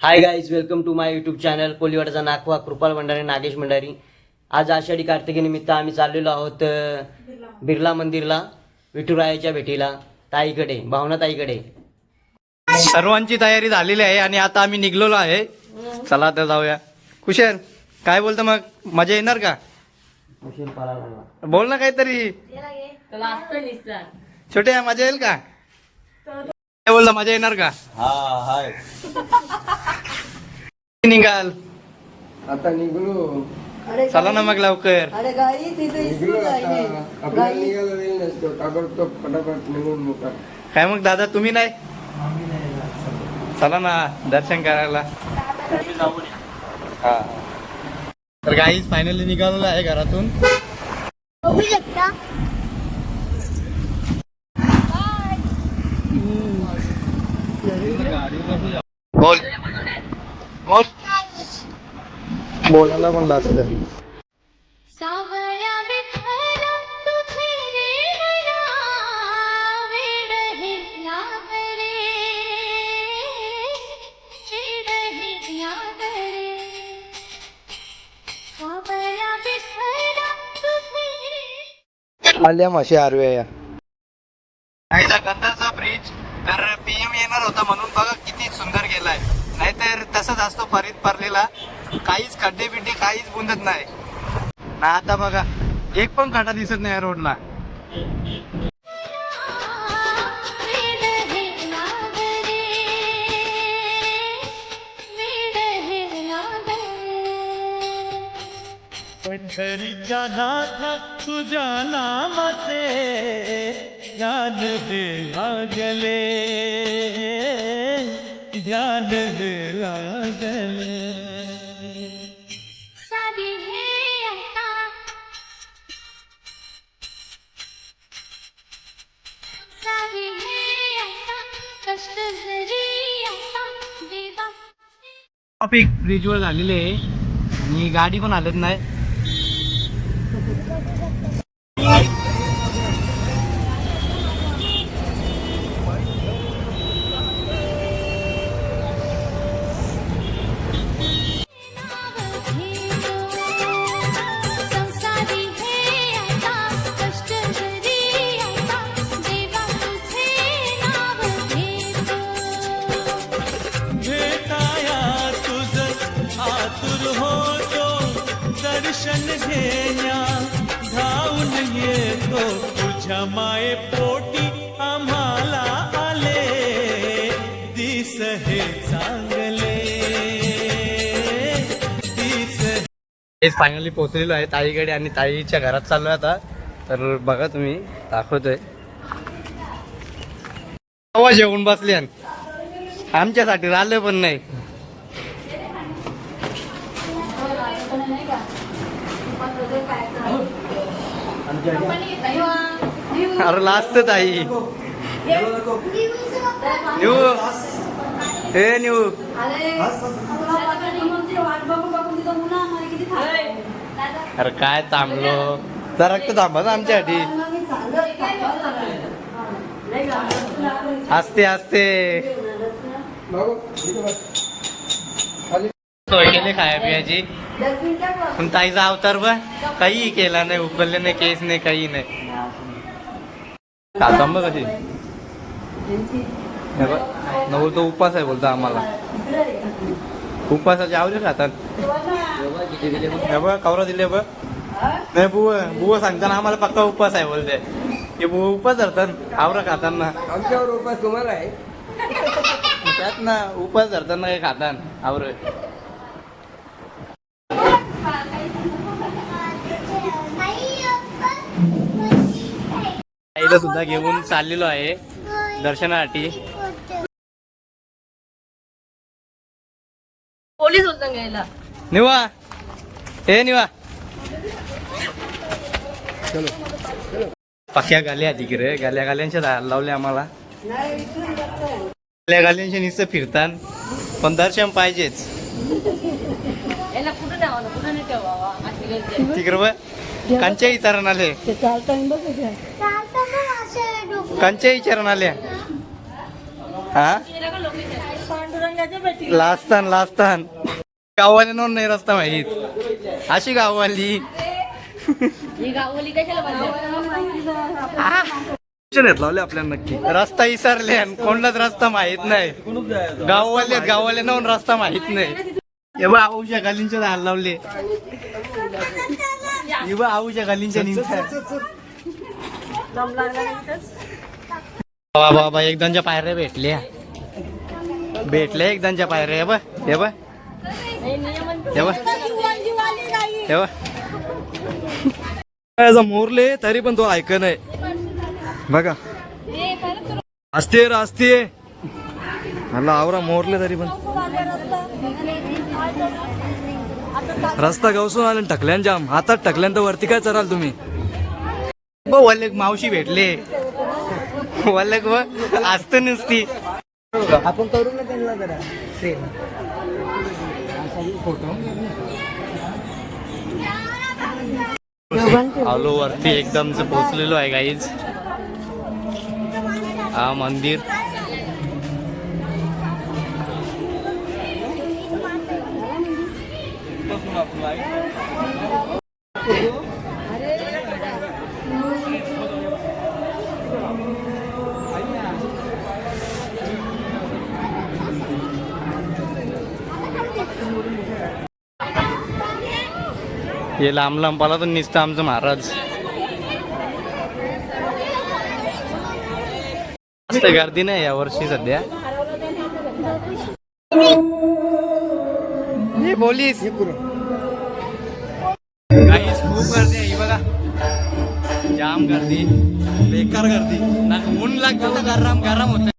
High guys, welcome to my YouTube channel कोलीवाडाचा नागवा कृपाल भंडारी नागेश भंडारी. आज आषाढी कार्तिकीनिमित्त आम्ही चाललेलो आहोत बिर्ला मंदिरला, विठुरायाच्या भेटीला, ताईकडे, भावना ताईकडे. सर्वांची तयारी झालेली आहे आणि आता आम्ही निघलेलो आहे. चला आता जाऊया. कुशल, काय बोलतो मग? मजा येणार का? बोल ना काहीतरी. छोटे, मजा येईल का? काय बोलतो, मजा येणार का? हा हाय. निघाल आता निघलो. चला ना मग लवकर. अरे गाई तिथे निघलो आता. आपल्याला निघायला वेळ नसतो. ताबडतोब पटापट निघून मोका. काय मग दादा, तुम्ही नाही? चला ना दर्शन करायला. हा. तर गाईज फायनली निघालेलो आहे घरातून. बघू शकता. बोल बोल. बोलायला पण लागतं. सावळ्या विठ्ठला तुझे रे मना वेड हे याद रे वेड हे याद रे सावळ्या विठ्ठला तुझे रे. आल्या माशी आरवे या काहीचा गंधाचा ब्रिज. तर पीएम येणार होता म्हणून बघा किती सुंदर गेलाय. नाहीतर तसंच असतो परीत पडलेला. काहीच खड्डे बिड्डे काहीच बुंदत नाही ना. आता बघा एक पण खड्डा दिसत नाही या रोडला. वेड हे याद रे वेड हे याद रे. पंढरीच्या नाथा तुझ्या नामाचे ध्यान दे लागले ध्यान दे लागले. सारी हे आता सारी हे आता कष्ट जरी आता देवा. ट्रॉफिक ब्रिजवर झालेले आहे आणि गाडी पण हालत नाही. संसारी हे आता कष्ट जरी आता देवा तुझे नाव घेतो. भेटाया तुझ आतुर होतो दर्शन घेण्या धावून येतो तुझ्या माये पोटी आम्हाला आले दिस हे चांगले दिस. फायनली पोहोचलेलो आहे ताईकडे आणि ताईच्या घरात चाललोय आता. तर बघा तुम्ही, दाखवतोय. आवाज येऊन बसले आमच्यासाठी राहिलं पण नाही. अरे लास्ट ताई न्यू हे न्यू. अरे काय थांबलो जरा तर थांबा ना आमच्यासाठी. असते असते बाबू इकडे बस. सोय केली खाया पियाची. पण ताईचा अवतार बघ, काही केला नाही, उकलले नाही, केस नाही, काही नाही. खाता बघ कधी नऊ तो उपास आहे बोलतो आम्हाला. उपासाचे आवडे खातात. हे बघ कवरा दिले बघ. नाही बुवा बुवा सांगताना आम्हाला पक्का उपास आहे बोलते. ते बुवा उपास धरतात आवरा खाताना. आमच्यावर उपास तुम्हाला आहे. त्यात ना उपास धरताना काही खातात आवर. आईला सुद्धा घेऊन चाललेलो आहे दर्शनासाठी. पोलीस होता घ्यायला. निवा हे निवा पक्या गाल्या तिकडे गाल्या गाल्यांच्या लावल्या आम्हाला. गाल्या गाल्यांच्या नुसतं फिरतात पण दर्शन पाहिजेच. याला कुठं ठेवा कुठं नाही ठेवा. तिकडे बघ कांच्या विचारण आले. कांच्या विचारण आल्या. हा पांडुरंग लाजतान गाववाले नाही रस्ता माहीत अशी गाववाली ही गावली कशाला बनवली? लावले आपल्याला नक्की रस्ता विसरले आणि कोणालाच रस्ता माहित नाही गाववाले ना रस्ता माहित नाही हे बघ आऊच्या गालींच्या हाल लावले हे बघ आऊच्या गालींच्या बाबा एकदांच्या पायऱ्या भेटल्या एकदांच्या पायऱ्या हे बघ मोरले तरी पण तो ऐक नाही बघा असते मला आवरा मोरले तरी पण रस्ता गवसून आले टकल्यान जाम हातात टकल्यान तर वरती काय चराल तुम्ही वल्ले मावशी भेटले वल्ले असत नुसती आपण करू ना त्यांना जरा आलो वरती एकदम पोहोचलेलो आहे गाईज हा मंदिर हे लांब पाला तर निसतं आमचं महाराज जास्त गर्दी नाही या वर्षी सध्या हे पोलीस गाईस खूप गर्दी आहे ही बघा जाम गर्दी बेकार गर्दी ना ऊन लागतं तर गरम होत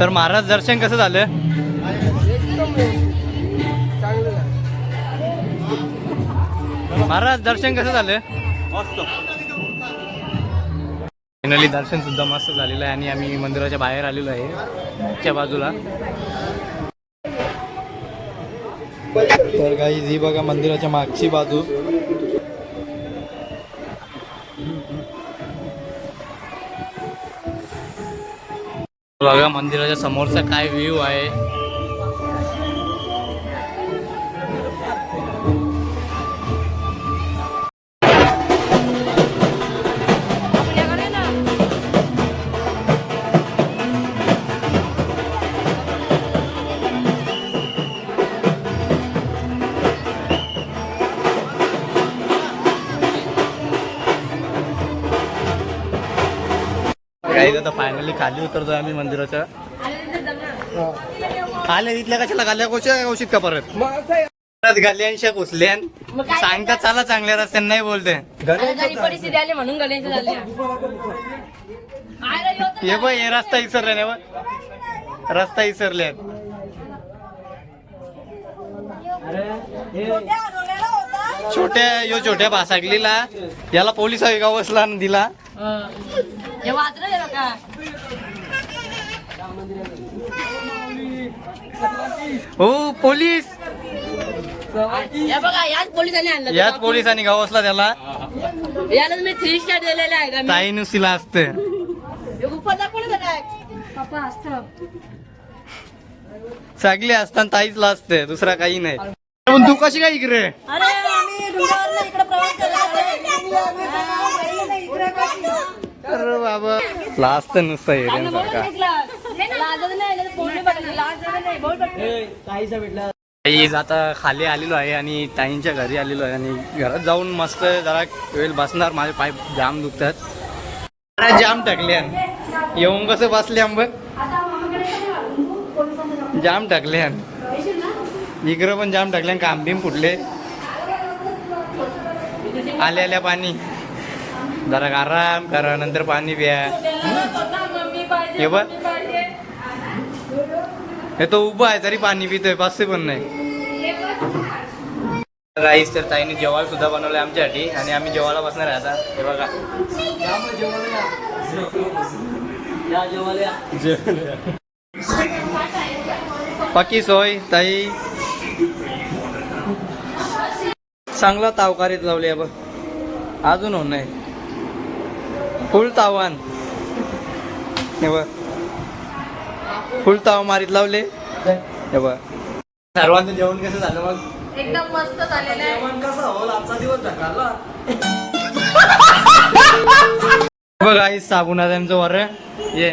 तर महाराज दर्शन कसं झालं महाराज दर्शन कसं झालं फायनली दर्शन सुद्धा मस्त झालेलं आहे आणि आम्ही मंदिराच्या बाहेर आलेलो आहे च्या बाजूला तर गाईज ही बघा मंदिराच्या मागची बाजू बघा मंदिराच्या समोरचा काय व्ह्यू आहे काही आता फायनली खाली उतरतोय आम्ही मंदिराच्या आले तिथल्या कशाला गाल्या औषध का परत गल्यांशा घुसल्यान सांगता चला चांगल्या रस्त्याने नाही बोलते परिस्थिती आली म्हणून गल्यांच्या झाल्या हे बघ हे रस्ता इसरले रस्ता इसरले छोट्या भासागलीला याला पोलीस गावसला दिला हो पोलीस याच पोलिसांनी गावसला त्याला याला मी 3 स्टार दिलेला आहे ताई नुसतीला असते सगळे असताना ताईच लाजते, दुसरा काही नाही. पण तू कशी काय इकडे? अरे बाबा लाजत नुसतं येण्यासारखा. ताईज आता खाली आलेलो आहे आणि ताईंच्या घरी आलेलो आहे आणि घरात जाऊन मस्त जरा वेळ बसणार. माझे पाय जाम दुखतात, जाम टाकले. येऊन कसं बसले आंब जाम टाकले, इकडं पण जाम टाकले. कांबीम फुटले. आल्या आल्या पाणी जरा आराम करा, नंतर पाणी प्या. हे बघ हे तो उभा आहे तरी पाणी पितोय, पाचशे पण नाही. राईस तर ताईने जेवायला सुद्धा बनवलंय आमच्यासाठी आणि आम्ही जेवायला बसणार आहे आता. हे बघा पक्की सोय. ताई चांगला तावकारीत लावली बघ, अजून होत नाही. फुल तावान हे बघ, फुल ताव मारीत लावले. हे बघ सर्वांचं जेवण कसं झालं मग? एकदम मस्त झालेलं आहे. जेवण कसं हो, आजचा दिवस ढकलला. बघ आई साबुदाण्यांचं वर ये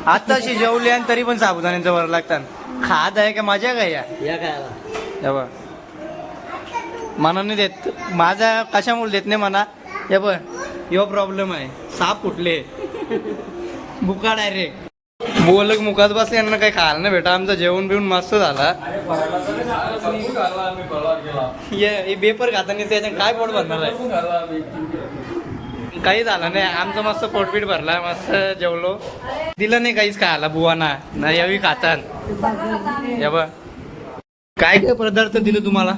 आताशी जेवले आणि तरी पण साबुदाण्यांचं वर लागतात. खात आहे का मजा काय या खायला. बघ मनाने देत, माझा कशामुळे देत नाही म्हणा. हे बघ यो प्रॉब्लेम आहे, साप फुटले बुका डायरेक्ट. बोलक मुखात बसले यांना काही खायला नाही भेटा. आमचं जेवण बिवून मस्त झाला. हे पेपर खाताना त्याच्यात काय पोट भरणार आहे? काही झालं नाही, आमचं मस्त पोटपीट भरला, मस्त जेवलो. दिलं नाही काहीच खायला बुवाना, नाही यावी खातात. हे बघ काय काय पदार्थ दिले तुम्हाला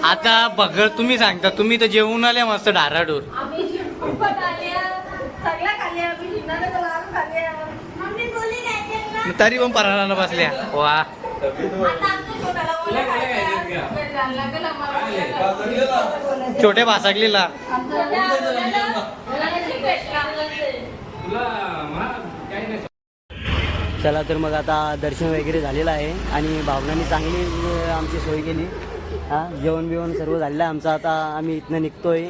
आता? बघ तुम्ही सांगता, तुम्ही तर जेवून आल्या मस्त डाराडूर. तरी पण पराला बसल्या. वा छोटे भासाकलीला. चला तर मग आता दर्शन वगैरे झालेलं आहे आणि भावनांनी चांगली आमची सोय केली. हां जेवण बिवण सर्व झालेलं आहे आमचं. आता आम्ही इथनं निघतोय,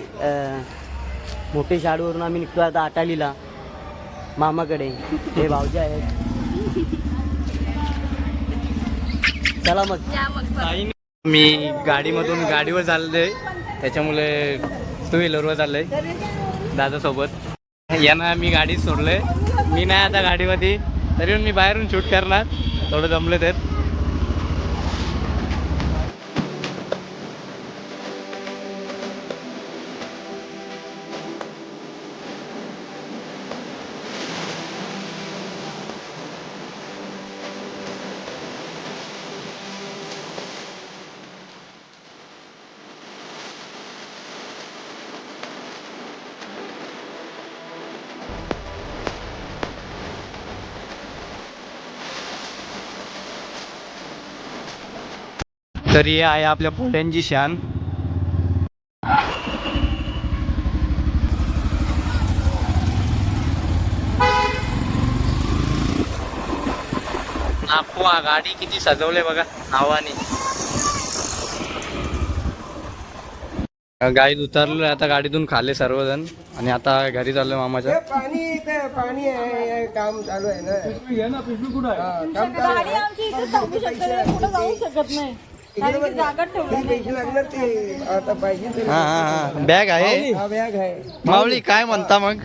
मोठे शाळेवरून आम्ही निघतोय आता आटालीला मामाकडे. हे भावजे आहेत. चला मग. मी गाडीवर चाललोय, त्याच्यामुळे टू व्हीलरवर चाललोय दादासोबत. यांना मी गाडीत सोडलोय, मी नाही आता गाडीमध्ये. तरी पण मी बाहेरून शूट करणार, थोडं जमले तर. तर हे आहे आपल्या पोट्यांची शान. नापवा गाडी किती सजवले बघा नावाने. गाडीत उतरलो आता, गाडीतून खाल्ले सर्वजण आणि आता घरी चाललो मामाच्या. पाणी आहे, काम चालू आहे ना. काम चालू आहे. पैसे लागणार ते आता पाहिजे. हा बॅग आहे. हा बॅग आहे. माऊली काय म्हणता मग?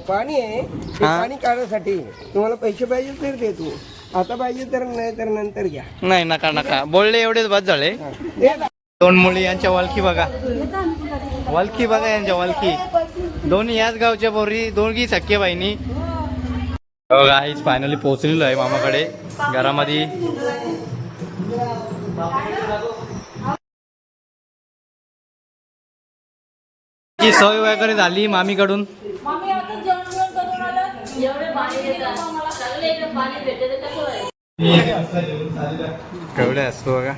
पाणी आहे, ते पाणी काढण्यासाठी तुम्हाला पैसे पाहिजे तर दे तू. आता पाहिजे तर, नाही तर नंतर घ्या. नाही नका बोलले एवढेच बस झाले. दोन मुली यांच्या वलखी बघा, वलखी बघा यांच्या वलखी. दोन्ही याच गावच्या पोरी, दोघी सख्खे बहिणी. गाईच फायनली पोहोचलेलो आहे मामाकडे घरामध्ये. ची सोय वगैरे झाली मामीकडून. केवढे असतो बघा.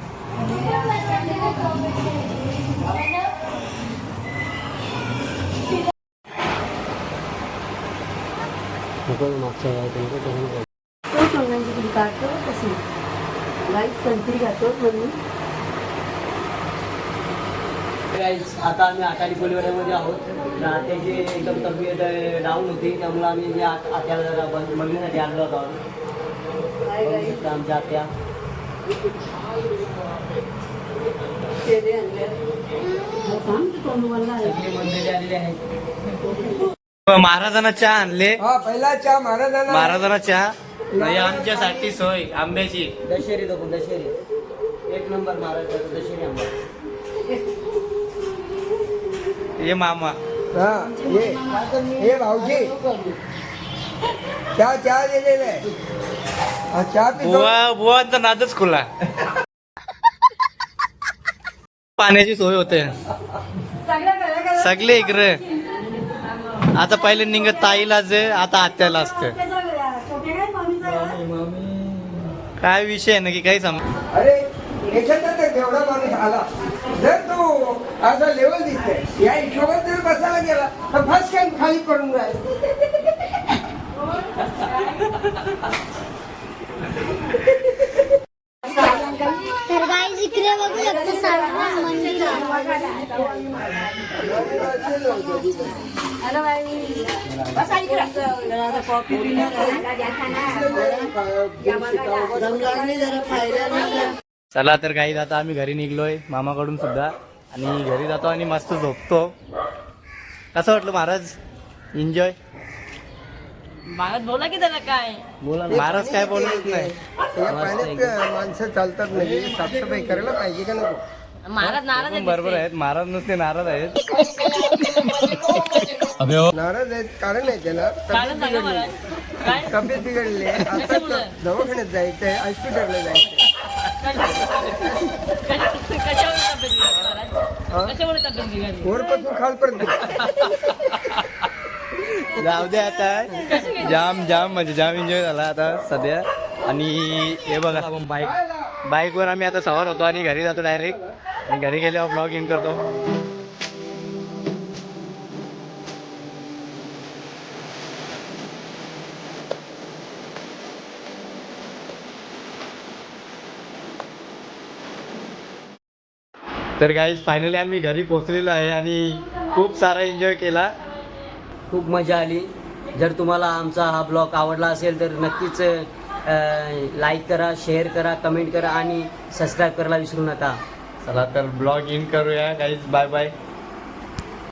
आता आम्ही आटाडी कोलीवाड्यामध्ये आहोत. तर आत्याची एकदम तब्येत डाऊन होती, त्यामुळे आम्ही आत्याला जरा बघण्यासाठी आलो होतो. बघू शकता आमच्या आत्या. सगळी मंडळी आलेली आहेत. महाराजांना चहा आणले. हा पहिला चहा महाराजांना महाराजांना चहा नाही आमच्यासाठी सोय आंब्याची. दशेरी तो दशेरी एक नंबर महाराष्ट्राचा दशेरी आंबा. हे मामा हा हे भाऊजी चहा दिलेला आहे. हा, चहा पितो. बुवांचा नादच खुला. पाण्याची सोय होते सगळे इकडे. आता पहिले निघत ताईलाच आता आत्याला असते. काय विषय आहे ना की काही समज. अरे याच्यात तर तेवढा माणूस आला जर तो असा लेवल दिसतोय या हिशोबात जर बसायला गेला तर फर्स्ट टाइम खाली पडून जाईल. तर गाईज इकडे बघू शकतो सारखं मंदिर चला तर काही आता आम्ही घरी निघलोय मामाकडून सुद्धा आणि घरी जातो आणि मस्त झोपतो. कसं वाटलं महाराज? एन्जॉय. महाराज बोला की त्याला काय महाराज काय बोलत नाही. या पाण्यात माणसं चालतात म्हणजे साफसफाई करायला पाहिजे का नको? महाराज नाराज पण बरोबर आहेत. महाराज नुसते नाराज आहेत. नाराज आहेत कारण आहे त्याला कारण सांगा महाराज काय तब्येत बिघडली आहे. आता दवाखान्यात जायचंय हॉस्पिटलला जायचंय. कशामुळे तब्येत बिघडली महाराज? कशामुळे तब्येत बिघडली? वरपासून खालपर्यंत जाऊ दे आता. जाम म्हणजे जाम एन्जॉय झाला आता सध्या. आणि हे बघा बाईकवर आम्ही आता सवार होतो आणि घरी जातो डायरेक्ट. आणि घरी गेल्यावर ब्लॉग इन करतो. तर गाईज फायनली आम्ही घरी पोहोचलेलो आहे आणि खूप सारा एन्जॉय केला. खूप मजा आली. जर तुम्हाला आमचा हा ब्लॉग आवडला असेल तर नक्कीच लाईक करा, शेअर करा, कमेंट करा आणि सबस्क्राईब करायला विसरू नका. चला तर ब्लॉग इन करूया गाईज. Bye bye.